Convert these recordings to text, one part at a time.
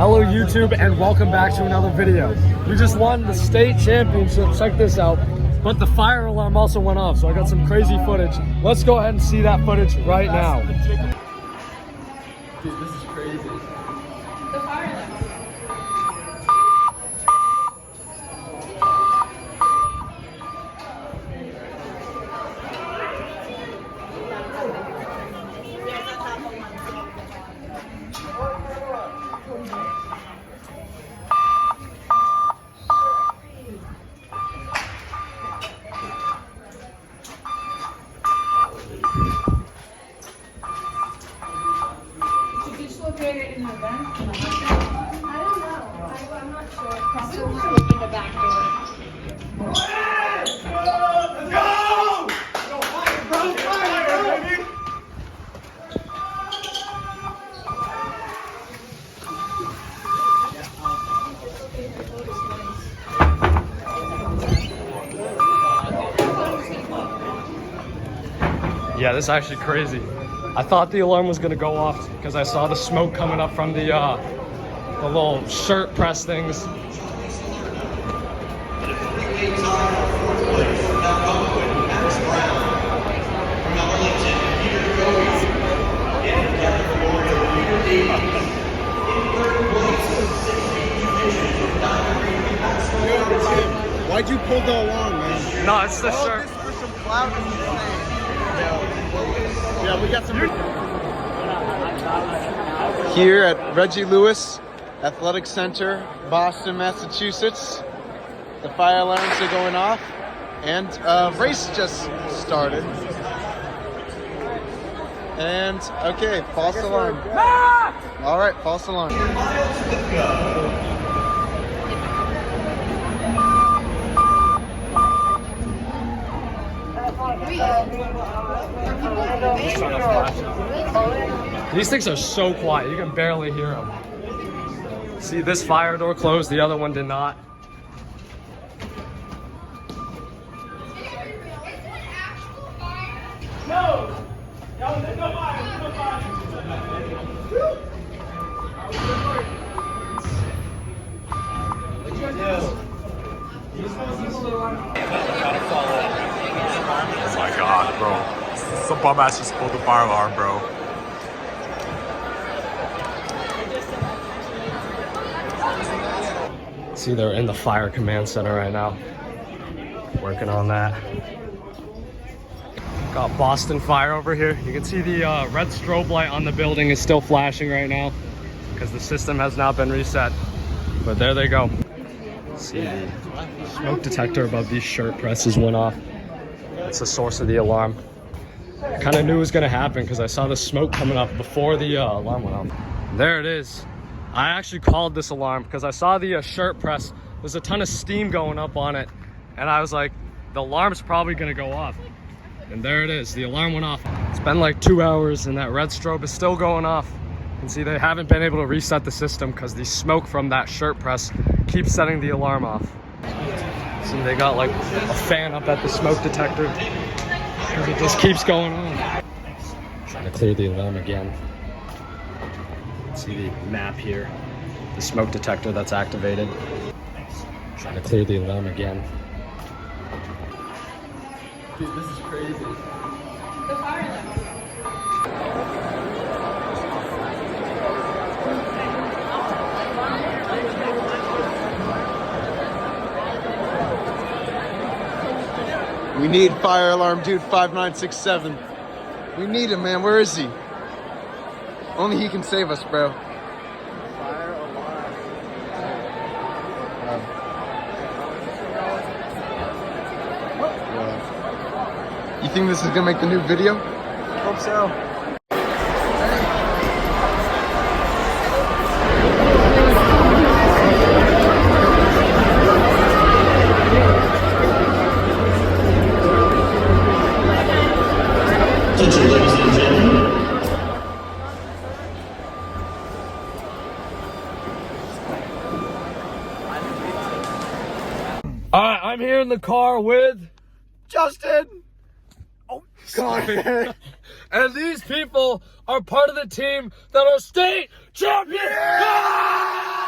Hello YouTube and welcome back to another video. We just won the state championship, check this out. But the fire alarm also went off, so I got some crazy footage. Let's go ahead and see that footage right now. Dude, this is crazy. The fire alarm. In the vent? I don't know. I'm not sure. Probably in the back door. Let's go! Fire, baby! Yeah, this is actually crazy. I thought the alarm was gonna go off because I saw the smoke coming up from the little shirt press things. Why'd you pull the alarm, man? No, it's the shirt. This for some clout in the thing. Yeah, we got some. Here at Reggie Lewis Athletic Center, Boston, Massachusetts. The fire alarms are going off, and race just started. And okay, false alarm. All right, false alarm. These things are so quiet, you can barely hear them. See, this fire door closed, the other one did not. No! There's no fire! There's no fire! Oh my god, bro. Some bum ass just pulled the fire alarm, bro. See, they're in the fire command center right now. Working on that. Got Boston Fire over here. You can see the red strobe light on the building is still flashing right now because the system has not been reset. But there they go. See, the smoke detector above these shirt presses went off. That's the source of the alarm. I kind of knew it was going to happen because I saw the smoke coming up before the alarm went off. There it is. I actually called this alarm because I saw the shirt press. There's a ton of steam going up on it. And I was like, the alarm's probably going to go off. And there it is. The alarm went off. It's been like 2 hours and that red strobe is still going off. You can see they haven't been able to reset the system because the smoke from that shirt press keeps setting the alarm off. See, they got like a fan up at the smoke detector because it just keeps going on. Trying to clear the alarm again. See the map here, the smoke detector that's activated. Trying to clear the alarm again. Dude, this is crazy. The fire alarm. We need fire alarm dude 5967. We need him, man. Where is he? Only he can save us, bro. Fire alarm. You think this is gonna make the new video? Hope so. Ladies and gentlemen. I'm here in the car with Justin! Oh God! And these people are part of the team that are state champions. Yeah!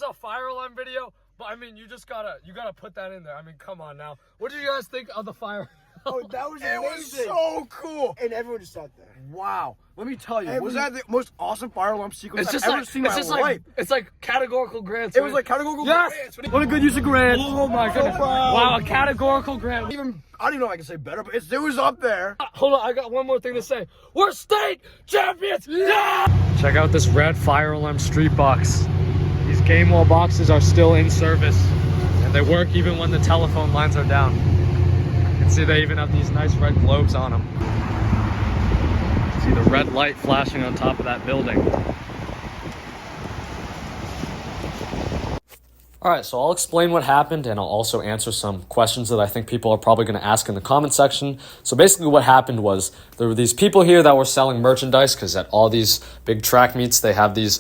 was a fire alarm video, but I mean, you gotta put that in there. I mean, come on now. What did you guys think of the fire? Oh, that was amazing. It was so cool. And everyone just sat there. Wow. Let me tell you, was that the most awesome fire alarm sequence It's I've ever just seen in my life? it's like categorical grants. It was like categorical Yes! grants. What a good use of grants. Oh my goodness. Wow, a categorical grant. I don't even know if I can say better, but it was up there. Hold on, I got one more thing to say. We're state champions! Yeah! Check out this red fire alarm street box. These game wall boxes are still in service, and they work even when the telephone lines are down. You can see they even have these nice red globes on them. See the red light flashing on top of that building. Alright, so I'll explain what happened and I'll also answer some questions that I think people are probably going to ask in the comment section. So basically what happened was there were these people here that were selling merchandise because at all these big track meets they have these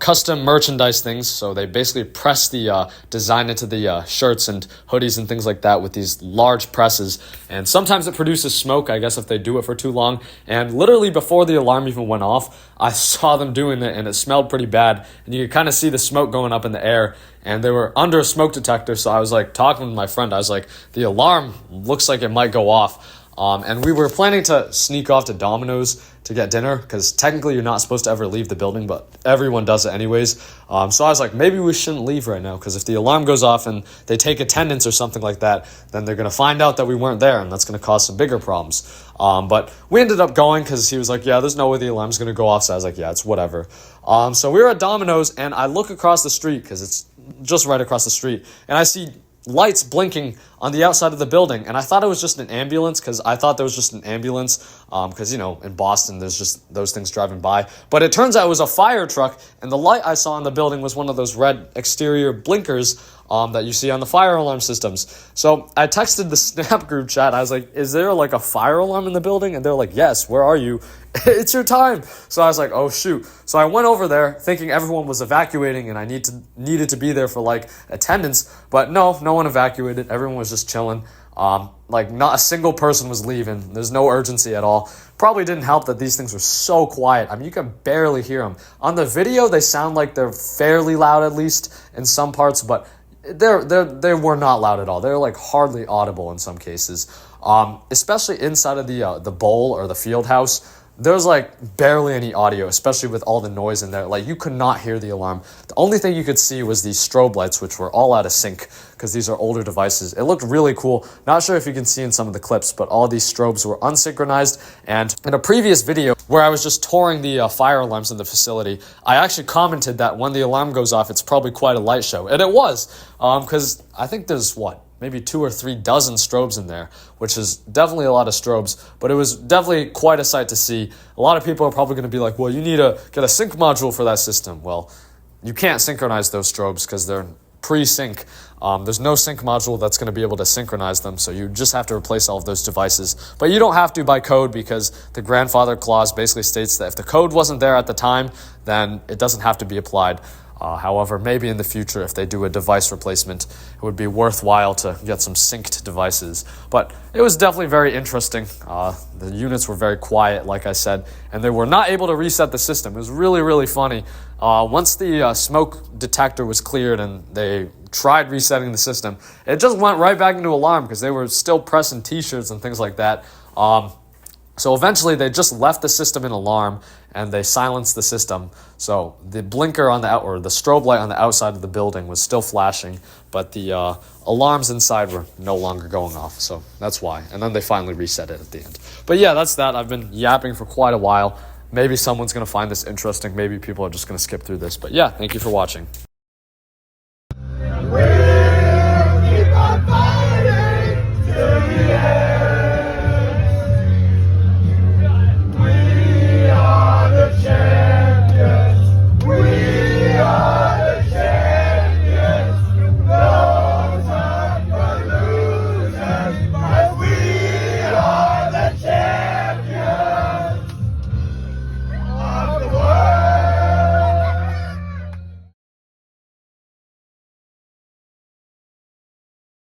custom merchandise things. So they basically press the design into the shirts and hoodies and things like that with these large presses. And sometimes it produces smoke, I guess, if they do it for too long. And literally before the alarm even went off, I saw them doing it and it smelled pretty bad. And you could kind of see the smoke going up in the air. And they were under a smoke detector. So I was like talking with my friend. I was like, the alarm looks like it might go off. And we were planning to sneak off to Domino's to get dinner because technically you're not supposed to ever leave the building, but everyone does it anyways. So I was like, maybe we shouldn't leave right now because if the alarm goes off and they take attendance or something like that, then they're going to find out that we weren't there and that's going to cause some bigger problems. But we ended up going because he was like, yeah, there's no way the alarm's going to go off. So I was like, yeah, it's whatever. So we were at Domino's and I look across the street because it's just right across the street and I see lights blinking on the outside of the building, and I thought it was just an ambulance because I thought there was just an ambulance because, you know, in Boston there's just those things driving by, but it turns out it was a fire truck, and the light I saw in the building was one of those red exterior blinkers that you see on the fire alarm systems. So I texted the Snap group chat. I was like, is there like a fire alarm in the building? And they're like, yes, where are you? It's your time. So I was like, oh shoot. So I went over there thinking everyone was evacuating and I needed to be there for like attendance, but no one evacuated. Everyone was just chilling. Like not a single person was leaving. There's no urgency at all. Probably didn't help that these things were so quiet. I mean, you can barely hear them. On the video, they sound like they're fairly loud, at least in some parts, but they were not loud at all. They're like hardly audible in some cases. Especially inside of the bowl or the field house. There's like barely any audio, especially with all the noise in there. Like you could not hear the alarm. The only thing you could see was these strobe lights, which were all out of sync because these are older devices. It looked really cool. Not sure if you can see in some of the clips, but all these strobes were unsynchronized. And in a previous video where I was just touring the fire alarms in the facility, I actually commented that when the alarm goes off, it's probably quite a light show. And it was, because I think there's maybe 2 or 3 dozen strobes in there, which is definitely a lot of strobes, but it was definitely quite a sight to see. A lot of people are probably going to be like, well, you need to get a sync module for that system. Well, you can't synchronize those strobes because they're pre-sync. There's no sync module that's going to be able to synchronize them, so you just have to replace all of those devices. But you don't have to by code because the grandfather clause basically states that if the code wasn't there at the time, then it doesn't have to be applied. However, maybe in the future, if they do a device replacement, it would be worthwhile to get some synced devices. But it was definitely very interesting. The units were very quiet, like I said, and they were not able to reset the system. It was really, really funny. Once the smoke detector was cleared and they tried resetting the system, it just went right back into alarm because they were still pressing t-shirts and things like that. So eventually they just left the system in alarm and they silenced the system. So the blinker on the strobe light on the outside of the building was still flashing, but the alarms inside were no longer going off. So that's why. And then they finally reset it at the end. But yeah, that's that. I've been yapping for quite a while. Maybe someone's going to find this interesting. Maybe people are just going to skip through this. But yeah, thank you for watching.